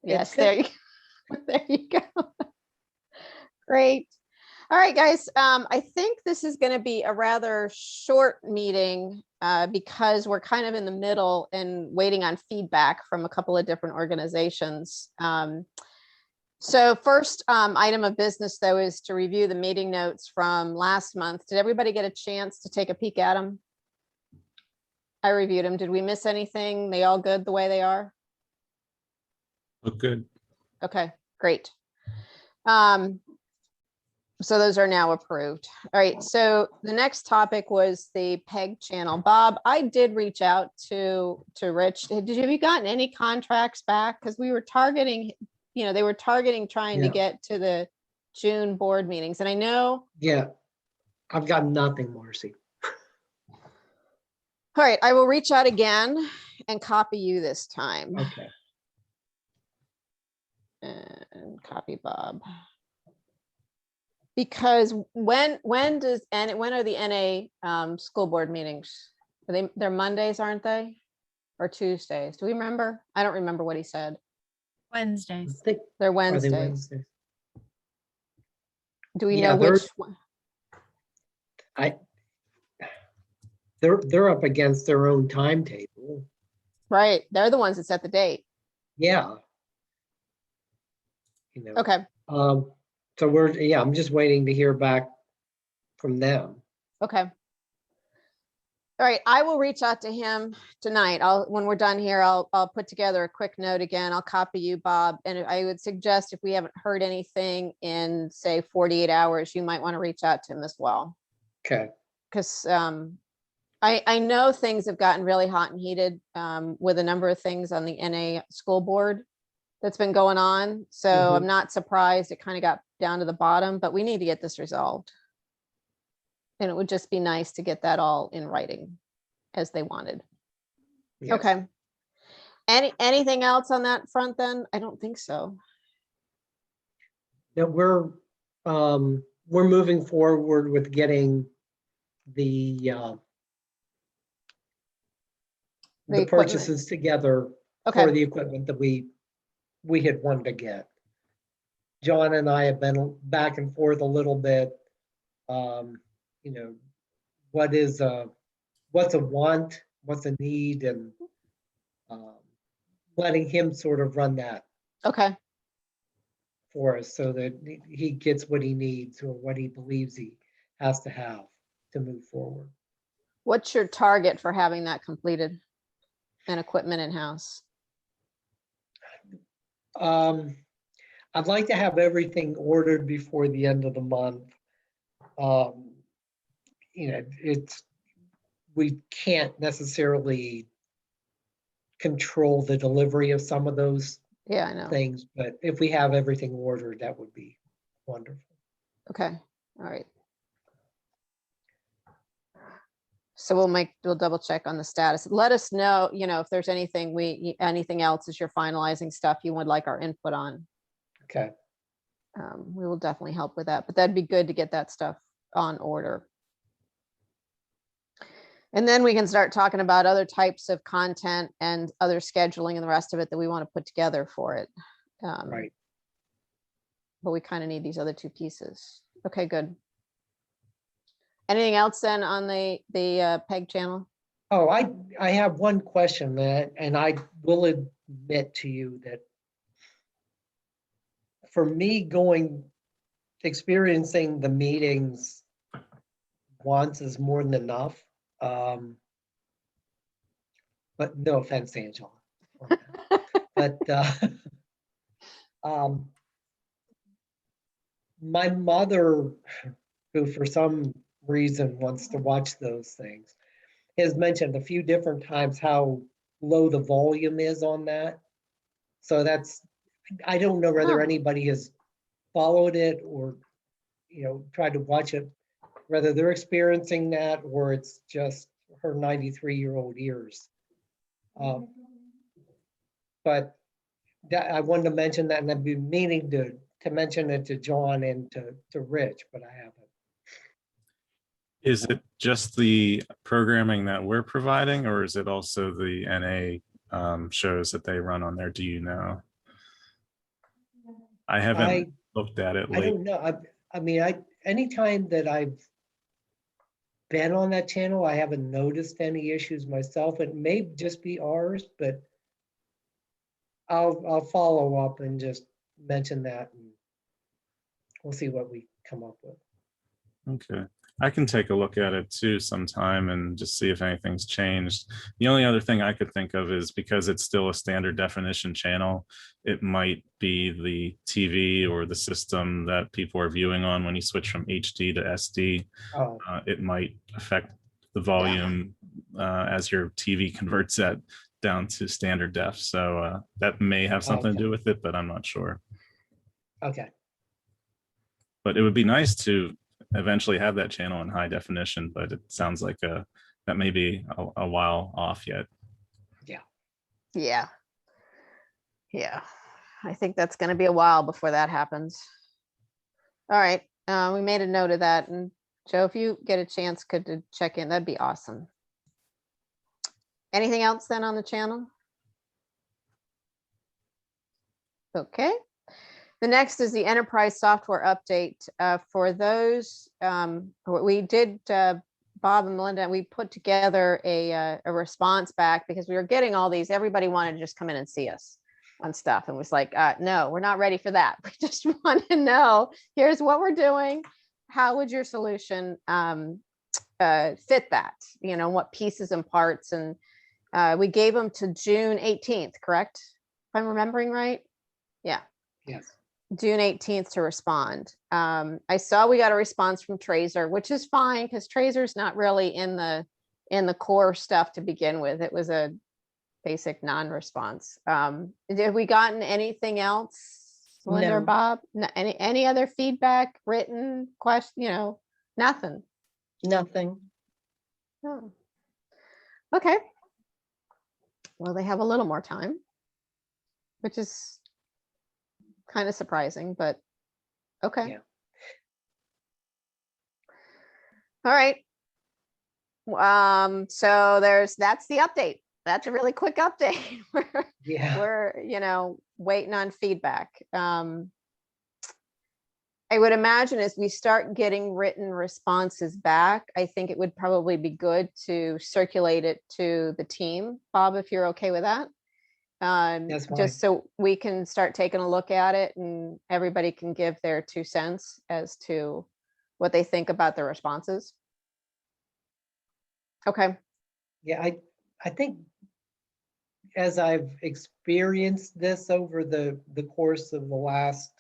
Yes, It's there good. you, there you go. Great. All right, guys. I think this is going to be a rather short meeting because we're kind of in the middle and waiting on feedback from a couple of different organizations. So first item of business, though, is to review the meeting notes from last month. Did everybody get a chance to take a peek at them? I reviewed them. Did we miss anything? They all good the way they are? Look good. Okay, great. So those are now approved. All right, so the next topic was the PEG channel. Bob, I did reach out to Rich. Have you gotten any contracts back? Because we were targeting, they were targeting trying to Yeah. get to the June board meetings. And I know, Yeah, I've got nothing, Marcy. all right, I will reach out again and copy you this time. Okay. And copy Bob. Because when are the NA school board meetings? They're Mondays, aren't they? Or Tuesdays? Do we remember? I don't remember what he said. I Wednesdays. think, They're are they Wednesdays. Wednesdays? Do we Yeah, know which one? They're up against their own timetable. Right, they're the ones that set the date. Yeah. Okay, So I'm just waiting to hear back from them. okay. All right, I will reach out to him tonight. When we're done here, I'll put together a quick note again. I'll copy you, Bob. And I would suggest if we haven't heard anything in, say, 48 hours, you might want to reach out to him as well. Okay. Because I know things have gotten really hot and heated with a number of things on the NA school board that's been going on. So Mhm. I'm not surprised it kind of got down to the bottom, but we need to get this resolved. And it would just be nice to get that all in writing as they wanted. Yes. Okay. Anything else on that front then? I don't think so. Now we're moving forward with getting the equipment. purchases together Okay. for the equipment that we had wanted to get. John and I have been back and forth a little bit. What's a want, what's a need, and letting him sort of run that Okay. for us so that he gets what he needs or what he believes he has to have to move forward. What's your target for having that completed and equipment in-house? I'd like to have everything ordered before the end of the month. We can't necessarily control the delivery of some of those Yeah, I know. things, but if we have everything ordered, that would be wonderful. Okay. All right. So we'll double check on the status. Let us know, if there's anything else as you're finalizing stuff you would like our input on. Okay. We will definitely help with that, but that'd be good to get that stuff on order. And then we can start talking about other types of content and other scheduling and the rest of it that we want to put together for it. Right. But we kind of need these other two pieces. Okay, good. Anything else then on the PEG channel? Oh, I have one question and I will admit to you that for me experiencing the meetings once is more than enough. But no offense, Angela. But my mother, who for some reason wants to watch those things, has mentioned a few different times how low the volume is on that. So I don't know whether anybody has followed it or, tried to watch it, whether they're experiencing that or it's just her 93-year-old ears. But I wanted to mention that, and I've been meaning to mention it to John and to Rich, but I haven't. Is it just the programming that we're providing, or is it also the NA shows that they run on there? Do you know? I haven't I, looked at it I late. don't know. I mean, anytime that I've been on that channel, I haven't noticed any issues myself. It may just be ours, but I'll follow up and just mention that and we'll see what we come up with. Okay. I can take a look at it too sometime and just see if anything's changed. The only other thing I could think of is because it's still a standard definition channel, it might be the TV or the system that people are viewing on when you switch from HD to SD. Oh, It might affect the volume as your TV converts that down to standard def. So that may have something to Okay. do with it, but I'm not sure. okay. But it would be nice to eventually have that channel in high definition, but it sounds like that may be a while off yet. Yeah. Yeah. I think that's gonna be a while before that happens. All right, we made a note of that, and Joe, if you get a chance, could to check in, that'd be awesome. Anything else then on the channel? Okay. The next is the enterprise software update. For those, we did, Bob and Melinda, we put together a response back because we were getting all these, everybody wanted to just come in and see us on stuff and was like, no, we're not ready for that. We just want to know, here's what we're doing. How would your solution fit that? You know, what pieces and parts? And we gave them to June 18th, correct? If I'm remembering right? Yeah. Yes. June 18th to respond. I saw we got a response from Tracer, which is fine because Tracer's not really in the core stuff to begin with. It was a basic non-response. Have we gotten anything else, Linda or No. Bob? Any other feedback, written question? You know, nothing. Nothing. Oh. Okay. Well, they have a little more time, which is kind of surprising, but okay. Yeah. All right. So that's the update. That's a really quick update. Yeah. We're, you know, waiting on feedback. I would imagine as we start getting written responses back, I think it would probably be good to circulate it to the team. Bob, if you're okay with that. That's fine. Just so we can start taking a look at it and everybody can give their 2 cents as to what they think about the responses. Okay. Yeah, I think as I've experienced this over the course of the last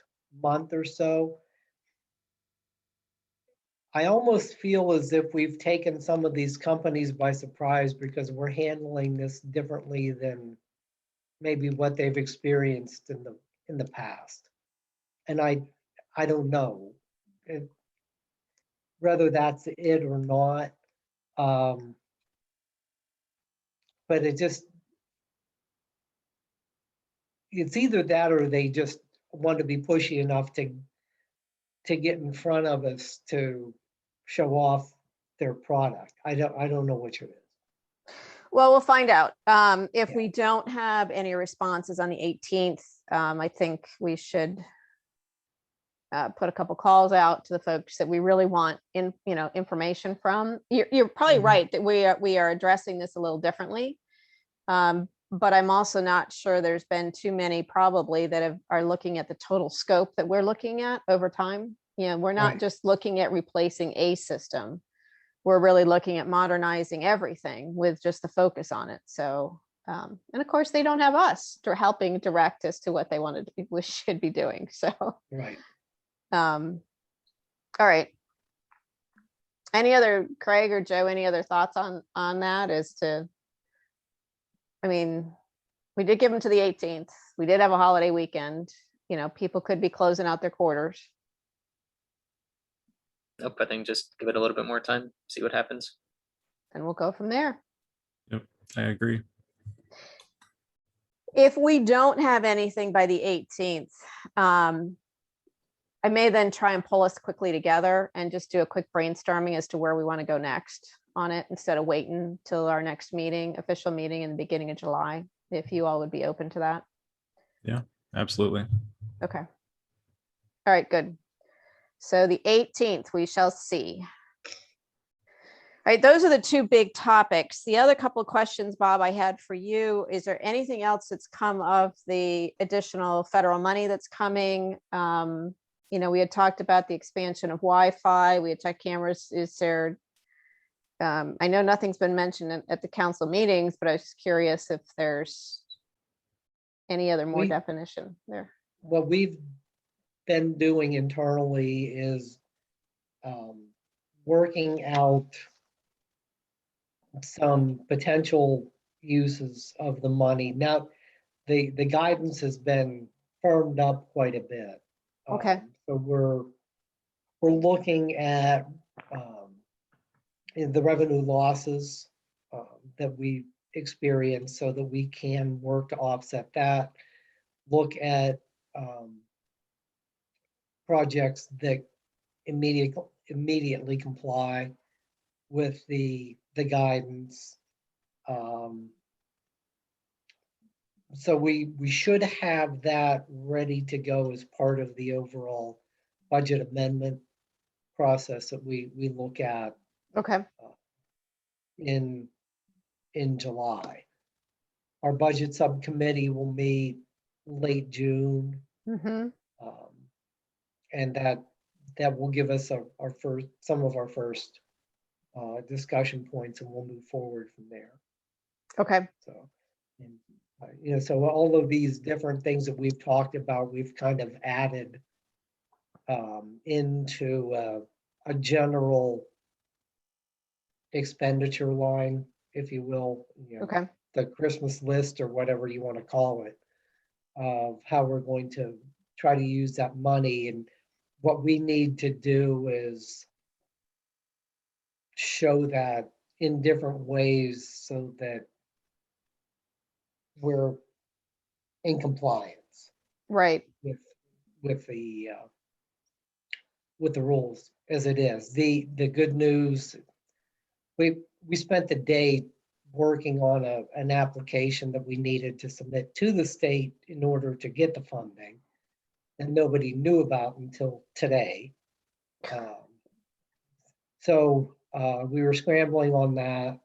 month or so, I almost feel as if we've taken some of these companies by surprise because we're handling this differently than maybe what they've experienced in the past. And I don't know whether that's it or not. But it's either that or they just want to be pushy enough to get in front of us to show off their product. I don't know which it is. Well, we'll find out. If Yeah. we don't have any responses on the 18th, I think we should put a couple calls out to the folks that we really want information from. You're probably Mhm. right that we are addressing this a little differently. But I'm also not sure there's been too many probably that are looking at the total scope that we're looking at over time. You know, we're not Right. just looking at replacing a system. We're really looking at modernizing everything with just the focus on it. So, and of course they don't have us to helping direct as to what they we should be doing. So, Right. all right. Any other, Craig or Joe, any other thoughts on that as to, I mean, we did give them to the 18th. We did have a holiday weekend. You know, people could be closing out their quarters. Nope, I think just give it a little bit more time, see what happens. And we'll go from there. Yep, I agree. If we don't have anything by the 18th, I may then try and pull us quickly together and just do a quick brainstorming as to where we want to go next on it instead of waiting till our next meeting, official meeting in the beginning of July, if you all would be open to that. Yeah, absolutely. Okay. All right, good. So the 18th, we shall see. All right, those are the two big topics. The other couple of questions, Bob, I had for you, is there anything else that's come of the additional federal money that's coming? You know, we had talked about the expansion of Wi-Fi, we had checked cameras. Is there, I know nothing's been mentioned at the council meetings, but I was just curious if there's any other more We- definition there. What we've been doing internally is working out some potential uses of the money. Now, the guidance has been firmed up quite a bit. Okay. So we're looking at the revenue losses that we experience so that we can work to offset that. Look at projects that immediately comply with the guidance. So we should have that ready to go as part of the overall budget amendment process that we look at Okay, in July. Our budget subcommittee will meet late June, mm-hmm. and that will give us some of our first discussion points, and we'll move forward from there. Okay, So, and, you know, so all of these different things that we've talked about, we've kind of added into a general expenditure line, if you will, you know, okay, the Christmas list or whatever you want to call it, of how we're going to try to use that money. And what we need to do is show that in different ways so that we're in compliance right, with the rules as it is. The good news, we spent the day working on an application that we needed to submit to the state in order to get the funding, and nobody knew about until today. So we were scrambling on that.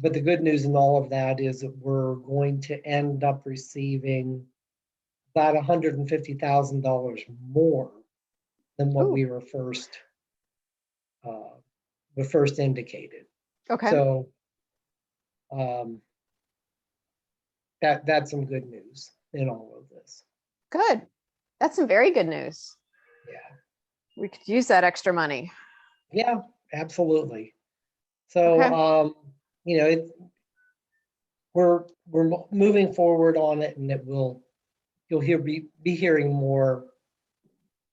But the good news in all of that is that we're going to end up receiving about $150,000 more than what Ooh. we were first indicated. okay, So that's some good news in all of this. good. That's some very good news. Yeah. We could use that extra money. Yeah, absolutely. So Okay. you know, we're moving forward on it, and you'll be hearing more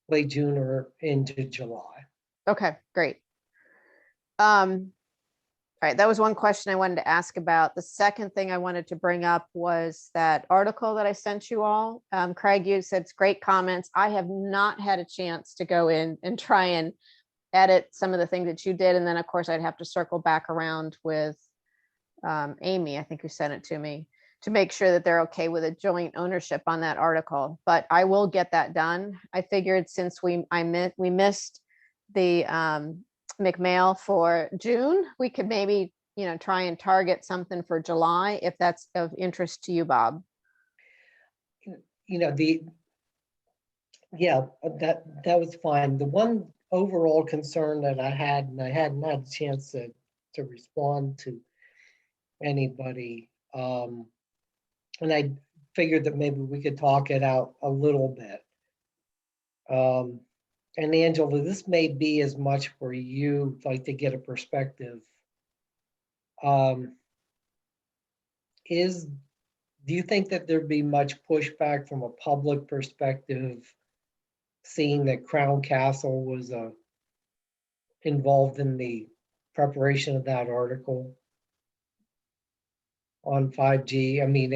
late June or into July. Okay, great. All right, that was one question I wanted to ask about. The second thing I wanted to bring up was that article that I sent you all. Craig, you said it's great comments. I have not had a chance to go in and try and edit some of the things that you did. And then of course I'd have to circle back around with Amy, I think who sent it to me, to make sure that they're okay with a joint ownership on that article, but I will get that done. I figured since we missed the McMail for June, we could maybe, you know, try and target something for July, if that's of interest to you, Bob. You know, that was fine. The one overall concern that I had, and I hadn't had a chance to respond to anybody, and I figured that maybe we could talk it out a little bit. And Angela, this may be as much for you, like to get a perspective. Do you think that there'd be much pushback from a public perspective, seeing that Crown Castle was involved in the preparation of that article on 5G? I mean,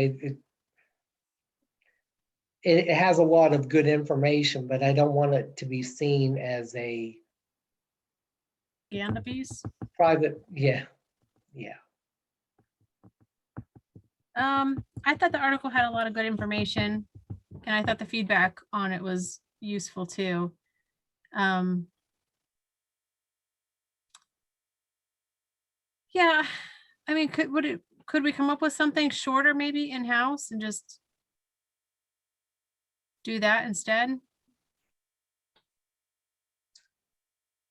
it has a lot of good information, but I don't want it to be seen as a propaganda piece. private. Yeah. I thought the article had a lot of good information, and I thought the feedback on it was useful too. Yeah, I mean, could we come up with something shorter maybe in-house and just do that instead?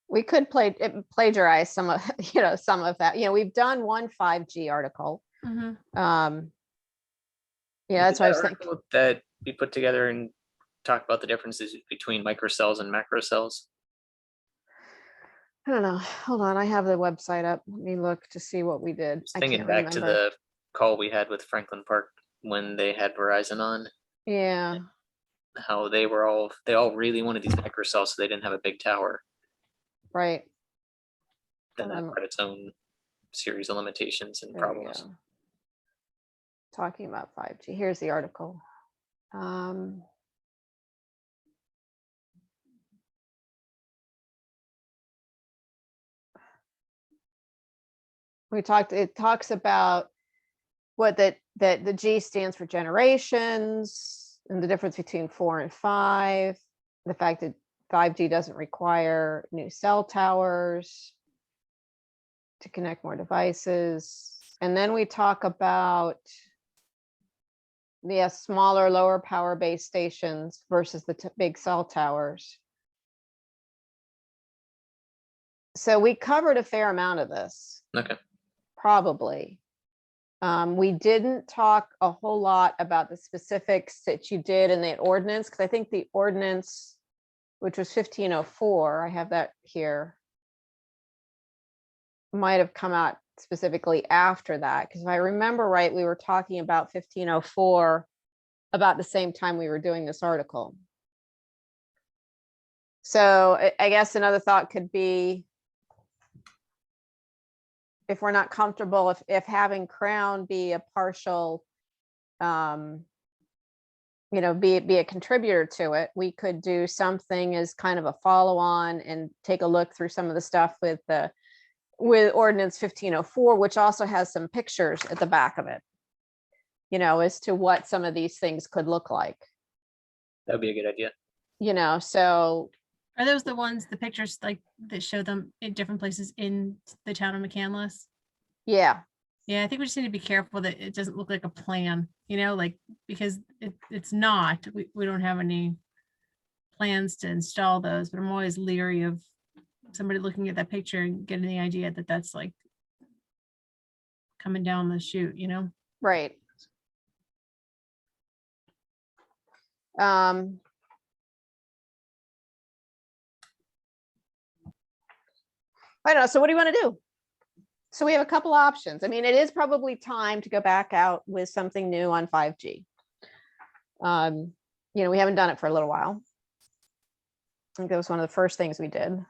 We could plagiarize some of, some of that. We've done one 5G article. Mhm. Yeah, that's Is what I that was thinking. article that we put together and talk about the differences between microcells and macrocells. I don't know. Hold on, I have the website up. Let me look to see what we did. Just I thinking can't back to remember. the call we had with Franklin Park when they had Verizon on, Yeah, how they all really wanted these microcells, so they didn't have a big tower. right. Then that Um, had its own series of limitations and There we problems. go. Talking about 5G. Here's the article. It talks about what that the G stands for generations and the difference between 4 and 5, the fact that 5G doesn't require new cell towers to connect more devices. And then we talk about the smaller, lower power base stations versus the big cell towers. So we covered a fair amount of this. Okay. Probably. We didn't talk a whole lot about the specifics that you did in the ordinance, because I think the ordinance, which was 1504, I have that here, might have come out specifically after that. Because if I remember right, we were talking about 1504 about the same time we were doing this article. So I guess another thought could be, if we're not comfortable, if having Crown be a partial, be a contributor to it, we could do something as kind of a follow-on and take a look through some of the stuff with ordinance 1504, which also has some pictures at the back of it, as to what some of these things could look like, That would be a good idea. so Are those the ones, the pictures like that show them in different places in the town of McCandless? yeah. Yeah, I think we just need to be careful that it doesn't look like a plan, because it's not, we don't have any plans to install those, but I'm always leery of somebody looking at that picture and getting the idea that that's like coming down the chute, Right. I don't know. So what do you want to do? So we have a couple options. I mean, it is probably time to go back out with something new on 5G. We haven't done it for a little while. I think that was one of the first things we did.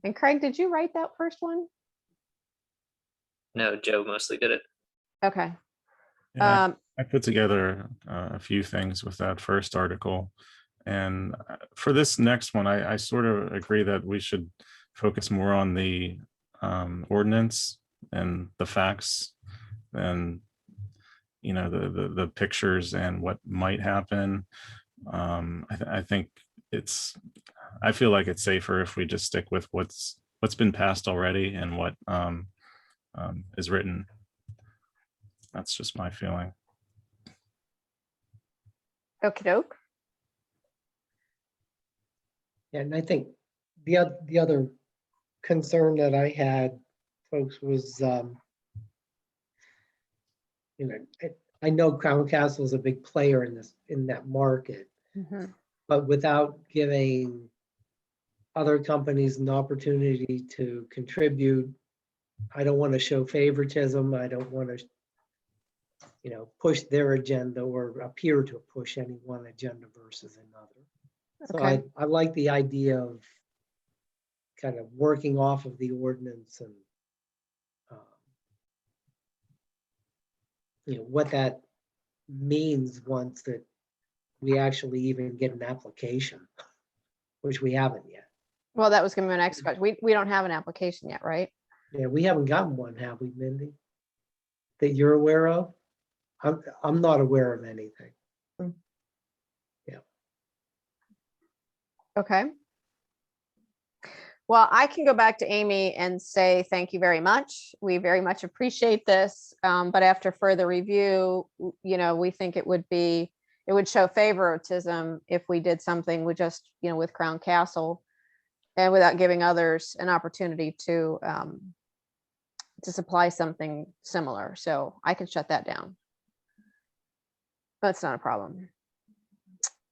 And Craig, did you write that first one? No, Joe mostly did it. Okay. Yeah, I put together a few things with that first article. And for this next one, I sort of agree that we should focus more on the ordinance and the facts and, the pictures and what might happen. I think I feel like it's safer if we just stick with what's been passed already and what is written. That's just my feeling. Okie doke. And I think the other concern that I had, folks, was, I know Crown Castle is a big player in that market, Mhm. but without giving other companies an opportunity to contribute, I don't want to show favoritism. I don't want to, push their agenda or appear to push any one agenda versus another. So Okay. I like the idea of kind of working off of the ordinance and what that means once that we actually even get an application, which we haven't yet. Well, that was going to be my next question. We don't have an application yet, right? Yeah, we haven't gotten one, have we, Mindy? That you're aware of? I'm not aware of anything. Yeah. Okay. Well, I can go back to Amy and say, thank you very much. We very much appreciate this. But after further review, we think it would show favoritism if we did something with just, with Crown Castle and without giving others an opportunity to supply something similar. So I can shut that down. That's not a problem.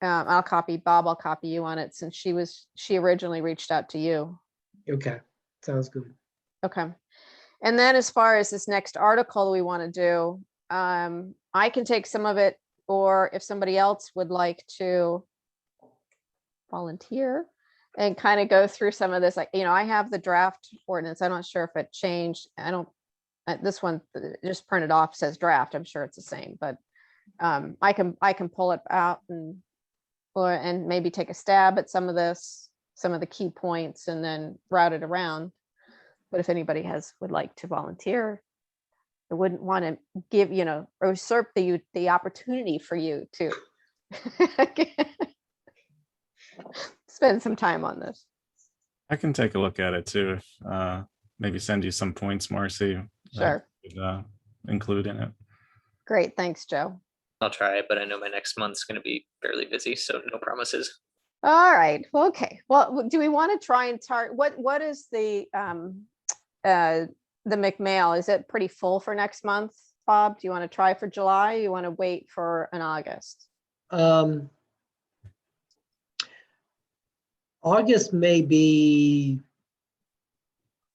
I'll copy Bob. I'll copy you on it since she originally reached out to you. Okay, sounds good. Okay. And then as far as this next article we want to do, I can take some of it, or if somebody else would like to volunteer and kind of go through some of this, like, I have the draft ordinance. I'm not sure if it changed. This one just printed off says draft. I'm sure it's the same, but I can pull it out and maybe take a stab at some of the key points and then route it around. But if anybody would like to volunteer, I wouldn't want to give, or usurp the opportunity for you to spend some time on this. I can take a look at it too. Maybe send you some points, Marcy. Sure. Include in it. Great. Thanks, Joe. I'll try, but I know my next month's going to be fairly busy, so no promises. All right. Well, okay. Well, do we want to try and what is the McMail? Is it pretty full for next month, Bob? Do you want to try for July? You want to wait for an August? August may be,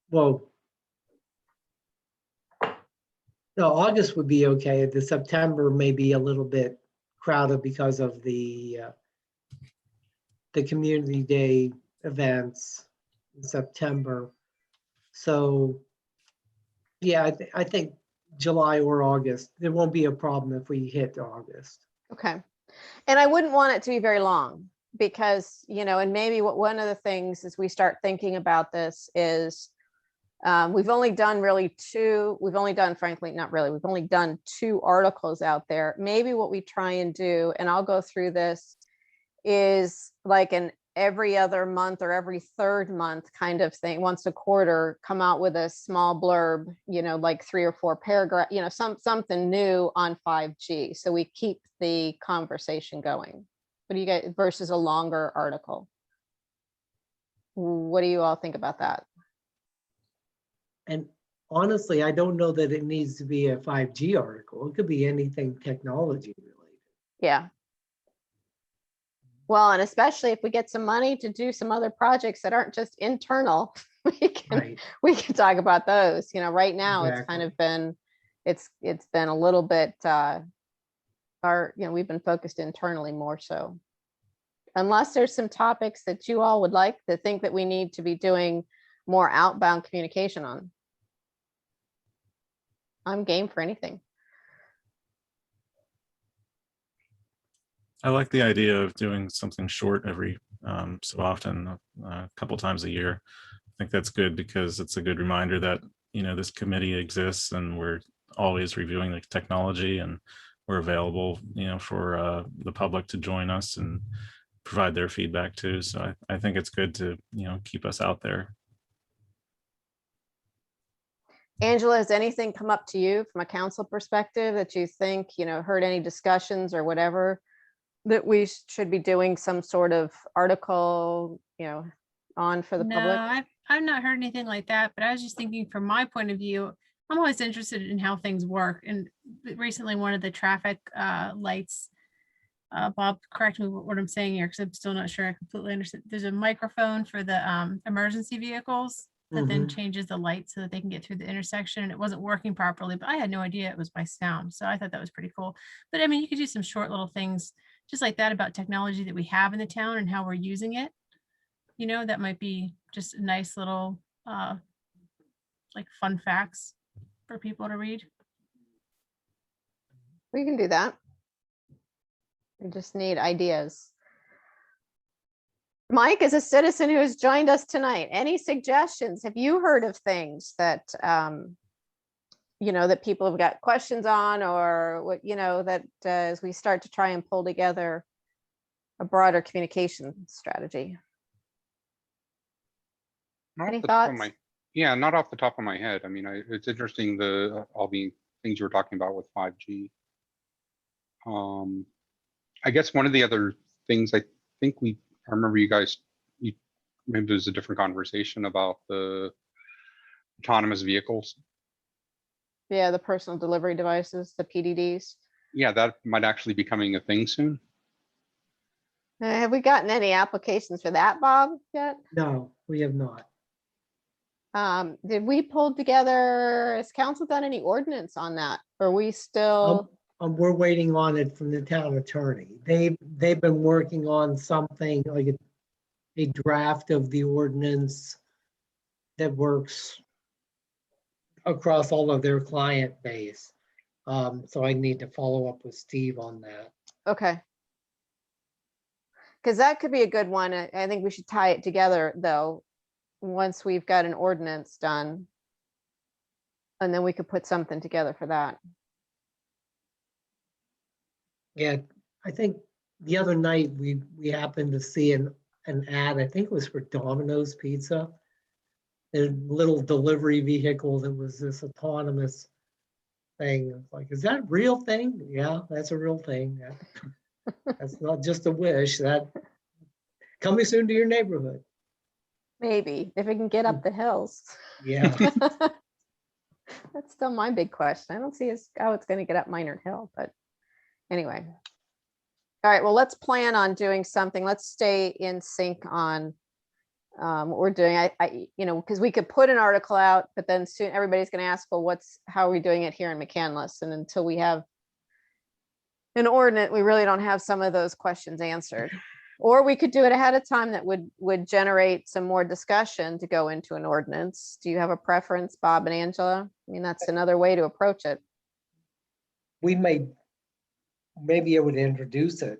well, no, August would be okay. The September may be a little bit crowded because of the Community Day events in September. So, yeah, I think July or August, there won't be a problem if we hit August. Okay. And I wouldn't want it to be very long because, and maybe one of the things as we start thinking about this is we've only done two articles out there. Maybe what we try and do, and I'll go through this, is like an every other month or every third month kind of thing, once a quarter, come out with a small blurb, like 3 or 4 paragraphs, something new on 5G. So we keep the conversation going. What do you guys, versus a longer article? What do you all think about that? And honestly, I don't know that it needs to be a 5G article. It could be anything technology related. Yeah. Well, and especially if we get some money to do some other projects that aren't just internal, we can talk about those. Right now It's kind of been, it's been a little bit, we've been focused internally more so. Unless there's some topics that you all would like to think that we need to be doing more outbound communication on. I'm game for anything. I like the idea of doing something short every so often, a couple times a year. I think that's good because it's a good reminder that, this committee exists and we're always reviewing the technology and we're available, for the public to join us and provide their feedback too. So I think it's good to, keep us out there. Angela, has anything come up to you from a council perspective that you think, heard any discussions or whatever, that we should be doing some sort of article, on for the public? No, I've not heard anything like that, but I was just thinking from my point of view, I'm always interested in how things work. And recently one of the traffic lights, Bob, correct me what I'm saying here, because I'm still not sure I completely understand. There's a microphone for the emergency vehicles that then changes the light so that they can get through the intersection, and it wasn't working properly, but I had no idea it was by sound. So I thought that was pretty cool. But I mean, you could do some short little things just like that about technology that we have in the town and how we're using it. That might be just a nice little like fun facts for people to read. We can do that. We just need ideas. Mike, as a citizen who has joined us tonight, any suggestions? Have you heard of things that, that people have got questions on, or what, that as we start to try and pull together a broader communication strategy? Not off Any the top of thoughts? Yeah, not off the top of my head. I mean, it's interesting, all the things you were talking about with 5G. I guess one of the other things I remember you guys, maybe there's a different conversation about the autonomous vehicles. Yeah, the personal delivery devices, the PDDs. Yeah, that might actually be becoming a thing soon. Have we gotten any applications for that, Bob, yet? No, we have not. Did we pull together, has council done any ordinance on that? Or are we still, We're waiting on it from the town attorney. They've been working on something like a draft of the ordinance that works across all of their client base. So I need to follow up with Steve on that. okay. Because that could be a good one. I think we should tie it together, though, once we've got an ordinance done. And then we could put something together for that. Yeah, I think the other night we happened to see an ad, I think it was for Domino's Pizza. A little delivery vehicle that was this autonomous thing. It's like, is that a real thing? Yeah, that's a real thing. That's not just a wish. That coming soon to your neighborhood. Maybe, if it can get up the hills. Yeah. That's still my big question. I don't see how it's gonna get up Minard Hill, but anyway. All right, well, let's plan on doing something. Let's stay in sync on what we're doing. Because we could put an article out, but then soon everybody's gonna ask, well, how are we doing it here in McCandless? And until we have an ordinance, we really don't have some of those questions answered. Or we could do it ahead of time that would generate some more discussion to go into an ordinance. Do you have a preference, Bob and Angela? I mean, that's another way to approach it. We maybe it would introduce it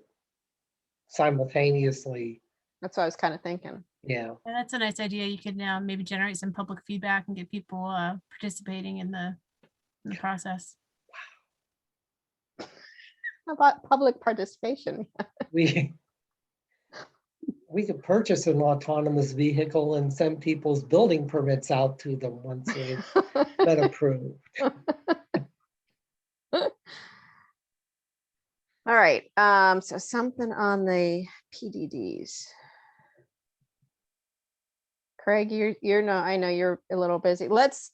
simultaneously. That's what I was kind of thinking. Yeah. Yeah, that's a nice idea. You could now maybe generate some public feedback and get people participating in the process. How about public participation? We could purchase an autonomous vehicle and send people's building permits out to them once they've been approved. All right, so something on the PDDs. Craig, I know you're a little busy. Let's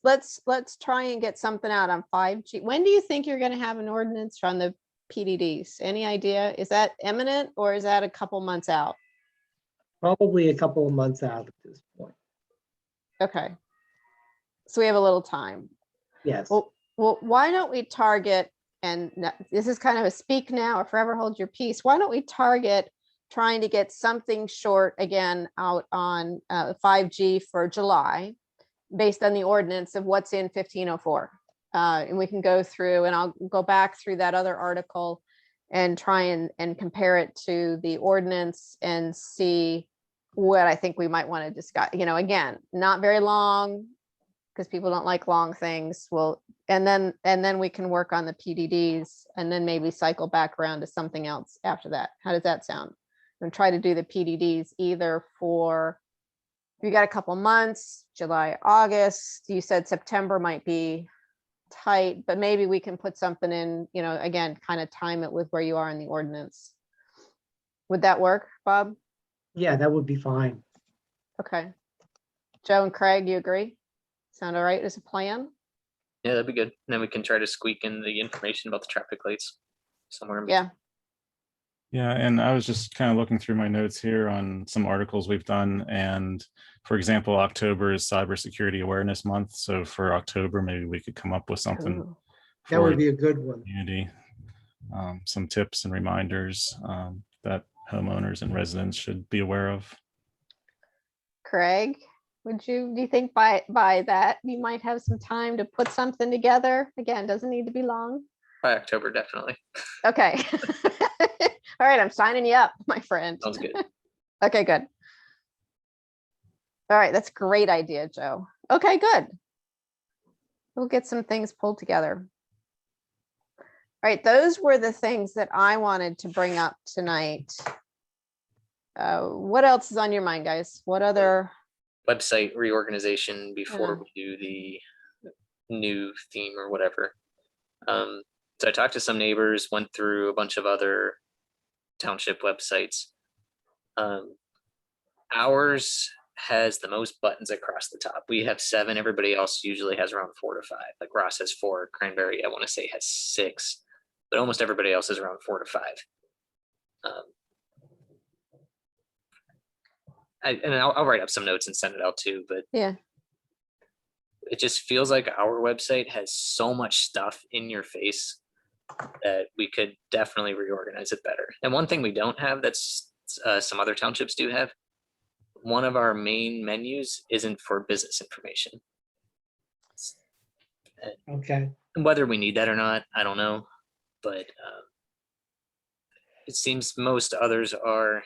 try and get something out on 5G. When do you think you're gonna have an ordinance on the PDDs? Any idea? Is that imminent or is that a couple months out? Probably a couple of months out at this point. Okay. So we have a little time. Yes. Well, why don't we target, and this is kind of a speak now or forever hold your peace. Why don't we target trying to get something short again out on 5G for July based on the ordinance of what's in 1504. And we can go through and I'll go back through that other article and try and compare it to the ordinance and see what I think we might want to discuss. Again, not very long because people don't like long things. Well, and then we can work on the PDDs and then maybe cycle back around to something else after that. How does that sound? And try to do the PDDs either for, you got a couple months, July, August. You said September might be tight, but maybe we can put something in, again, kind of time it with where you are in the ordinance. Would that work, Bob? Yeah, that would be fine. Okay. Joe and Craig, you agree? Sound all right as a plan? Yeah, that'd be good. And then we can try to squeak in the information about the traffic lights somewhere. Yeah. Yeah, and I was just kind of looking through my notes here on some articles we've done. And for example, October is Cybersecurity Awareness Month. So for October, maybe we could come up with something Ooh. That for would the be a good one. community. Some tips and reminders that homeowners and residents should be aware of. Craig, do you think by that you might have some time to put something together? Again, doesn't need to be long. By October, definitely. Okay. All right, I'm signing you up, my friend. Sounds good. Okay, good. All right, that's a great idea, Joe. Okay, good. We'll get some things pulled together. All right, those were the things that I wanted to bring up tonight. What else is on your mind, guys? What other? website reorganization before we do the new theme or whatever. So I talked to some neighbors, went through a bunch of other township websites. Ours has the most buttons across the top. We have 7. Everybody else usually has around 4 to 5. Like Ross has 4. Cranberry, I want to say, has 6, but almost everybody else is around 4 to 5. I'll write up some notes and send it out too, but Yeah. it just feels like our website has so much stuff in your face that we could definitely reorganize it better. And one thing we don't have that's some other townships do have, one of our main menus isn't for business information. Okay, And whether we need that or not, I don't know, but it seems most others are.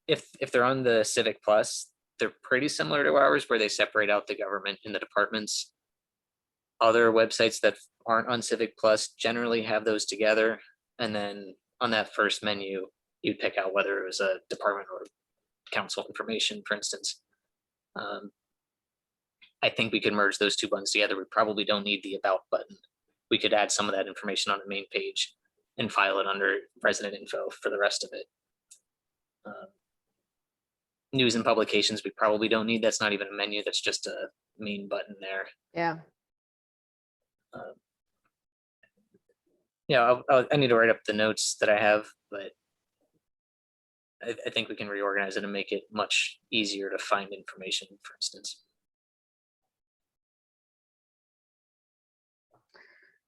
If they're on the Civic Plus, they're pretty similar to ours, where they separate out the government and the departments. Other websites that aren't on Civic Plus generally have those together, and then on that first menu, you'd pick out whether it was a department or council information, for instance. I think we could merge those 2 buttons together. We probably don't need the about button. We could add some of that information on the main page and file it under resident info for the rest of it. News and publications, we probably don't need. That's not even a menu. That's just a main button there. Yeah. Yeah, I need to write up the notes that I have, but I think we can reorganize it and make it much easier to find information, for instance.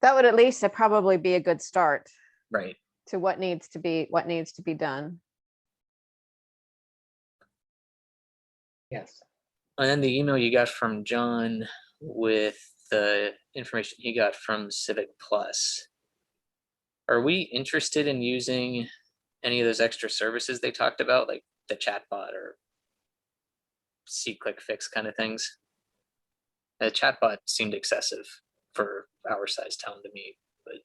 That would at least probably be a good start Right. to what needs to be done. yes. And then the email you got from John with the information he got from Civic Plus. Are we interested in using any of those extra services they talked about, like the chatbot or see-click fix kind of things? The chatbot seemed excessive for our size town to me, but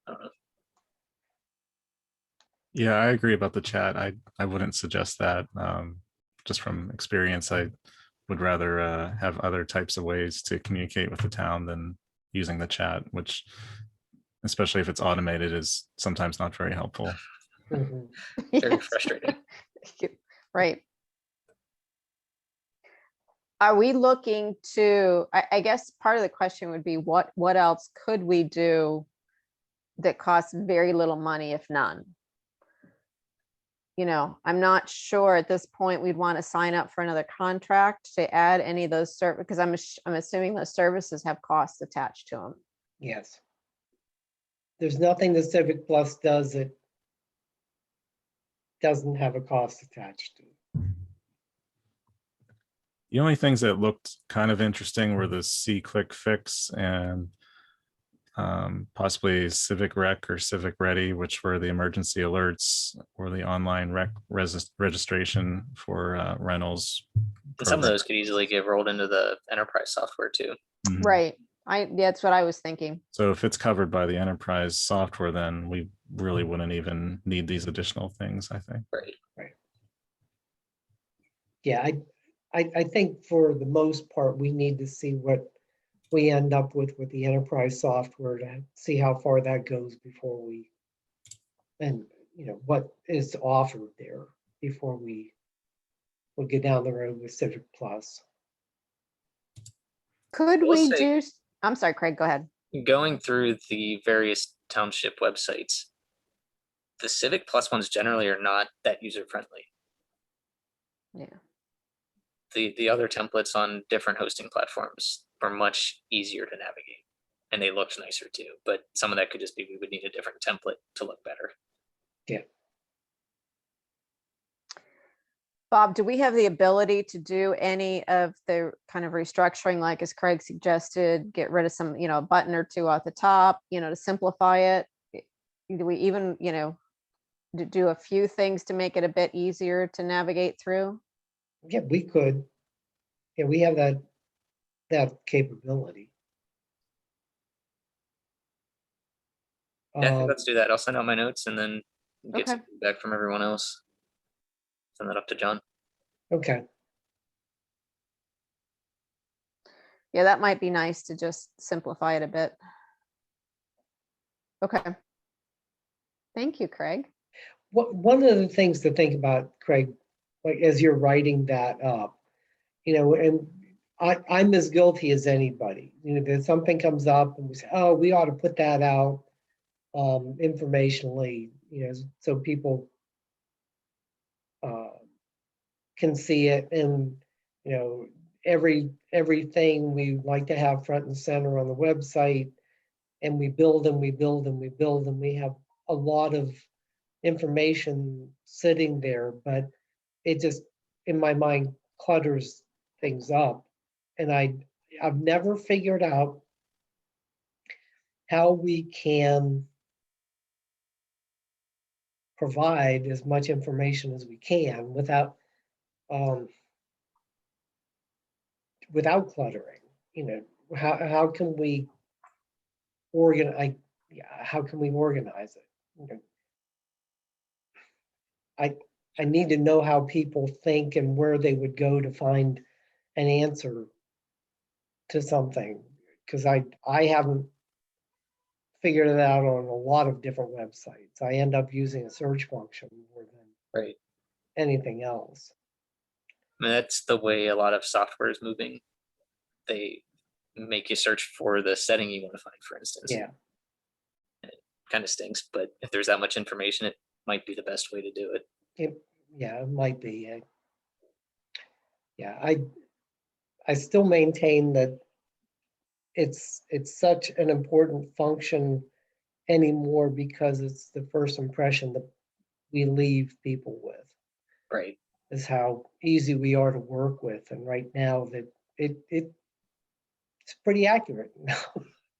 I don't know. Yeah, I agree about the chat. I wouldn't suggest that. Just from experience, I would rather have other types of ways to communicate with the town than using the chat, which, especially if it's automated, is sometimes not very helpful. Mhm. Very Yes. frustrating. Right. Are we looking to, I guess part of the question would be what else could we do that costs very little money, if none? You know, I'm not sure at this point we'd want to sign up for another contract to add any of those services, because I'm assuming those services have costs attached to them. Yes. There's nothing the Civic Plus does that doesn't have a cost attached to it. The only things that looked kind of interesting were the see-click fix and possibly Civic Rec or Civic Ready, which were the emergency alerts or the online registration for rentals. And some of program. those could easily get rolled into the enterprise software too. Mhm. Right. That's what I was thinking. So if it's covered by the enterprise software, then we really wouldn't even need these additional things, I think. Right. Yeah, I think for the most part, we need to see what we end up with the enterprise software to see how far that goes before we, and what is offered there before we'll get down the road with Civic Plus. Could will we say- do, I'm sorry, Craig, go ahead. Going through the various township websites, the Civic Plus ones generally are not that user friendly. Yeah. The other templates on different hosting platforms are much easier to navigate, and they looked nicer too. But some of that could just be we would need a different template to look better. Bob, do we have the ability to do any of the kind of restructuring, like as Craig suggested, get rid of some, a button or two at the top, to simplify it? Do we even, do a few things to make it a bit easier to navigate through? Yeah, we could. Yeah, we have that capability. Yeah, I think Um, let's do that. I'll send out my notes and then get some Okay. feedback from everyone else. Send that up to John. Okay, Yeah, that might be nice to just simplify it a bit. Okay. Thank you, Craig. one of the things to think about, Craig, like as you're writing that up, and I'm as guilty as anybody. That something comes up and we say, oh, we ought to put that out informationally, so people can see it. And everything we like to have front and center on the website, and we build and we build and we build, and we have a lot of information sitting there, but it just, in my mind, clutters things up. And I've never figured out how we can provide as much information as we can without cluttering. How can we organize? How can we organize it? I need to know how people think and where they would go to find an answer to something, because I haven't figured it out on a lot of different websites. I end up using a search function more than Right. anything else. I mean, that's the way a lot of software is moving. They make you search for the setting you want to find, for instance. Yeah, Kind of stinks, but if there's that much information, it might be the best way to do it. it might be. Yeah, I still maintain that it's such an important function anymore, because it's the first impression that we leave people with, Right. is how easy we are to work with. And right now that it's pretty accurate.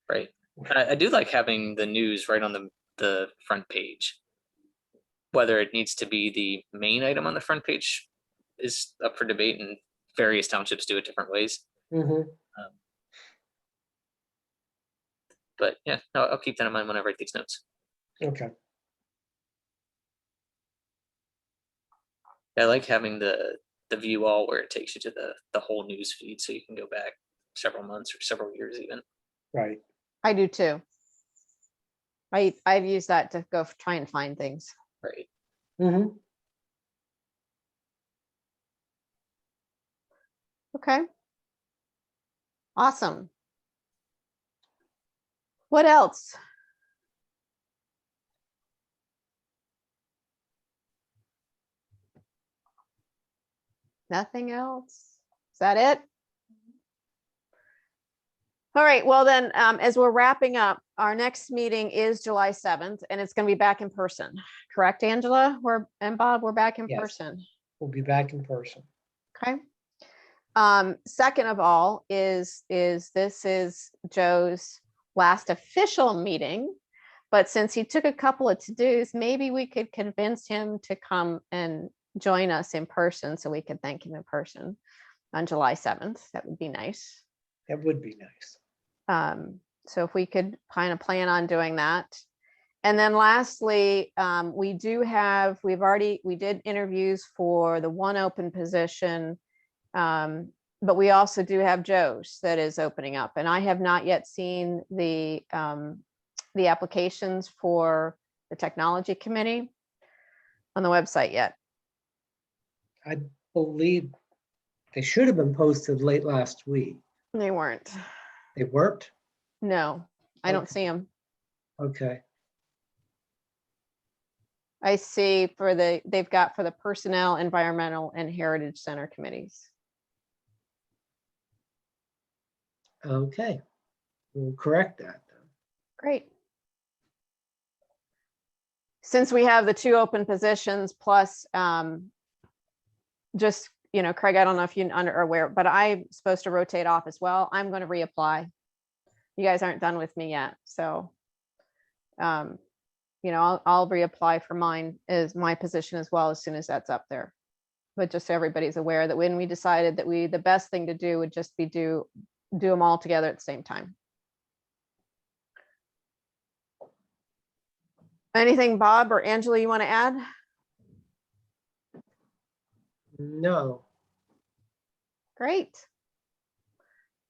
Right. I do like having the news right on the front page. Whether it needs to be the main item on the front page is up for debate, and various townships do it different ways. Mhm. But yeah, I'll keep that in mind when I write these notes. Okay. I like having the view all, where it takes you to the whole news feed, so you can go back several months or several years even. Right. I do too. I've used that to go try and find things. Right. Mhm. Okay. Awesome. What else? Nothing else? Is that it? All right, well then, as we're wrapping up, our next meeting is July 7th, and it's going to be back in person. Correct, Angela? And Bob, we're back in Yes. person. We'll be back in person. Okay. Second of all is this is Joe's last official meeting, but since he took a couple of to-dos, maybe we could convince him to come and join us in person so we could thank him in person on July 7th. That would be nice. That would be nice. So if we could kind of plan on doing that. And then lastly, we did interviews for the one open position. But we also do have Joe's that is opening up, and I have not yet seen the applications for the technology committee on the website yet. I believe they should have been posted late last week. They weren't. They weren't? No, I don't Okay. see them. Okay. I see they've got for the personnel, environmental, and heritage center committees. Okay. We'll correct that then. Great. Since we have the two open positions plus just, Craig, I don't know if you are aware, but I'm supposed to rotate off as well. I'm going to reapply. You guys aren't done with me yet. So, I'll reapply for mine as my position as well as soon as that's up there. But just so everybody's aware that when we decided that the best thing to do would just be do them all together at the same time. Anything, Bob or Angela, you want to add? No. Great.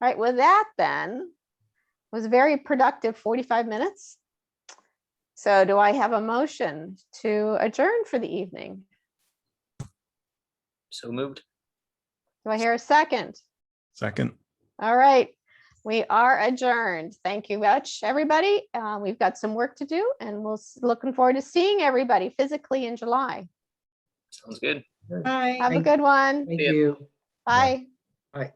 All right, with that then, was a very productive 45 minutes. So do I have a motion to adjourn for the evening? So moved. Do I hear a second? Second. All right, we are adjourned. Thank you much, everybody. We've got some work to do and looking forward to seeing everybody physically in July. Sounds good. Bye. Have a good one. Thank Yeah. you. Bye. Bye.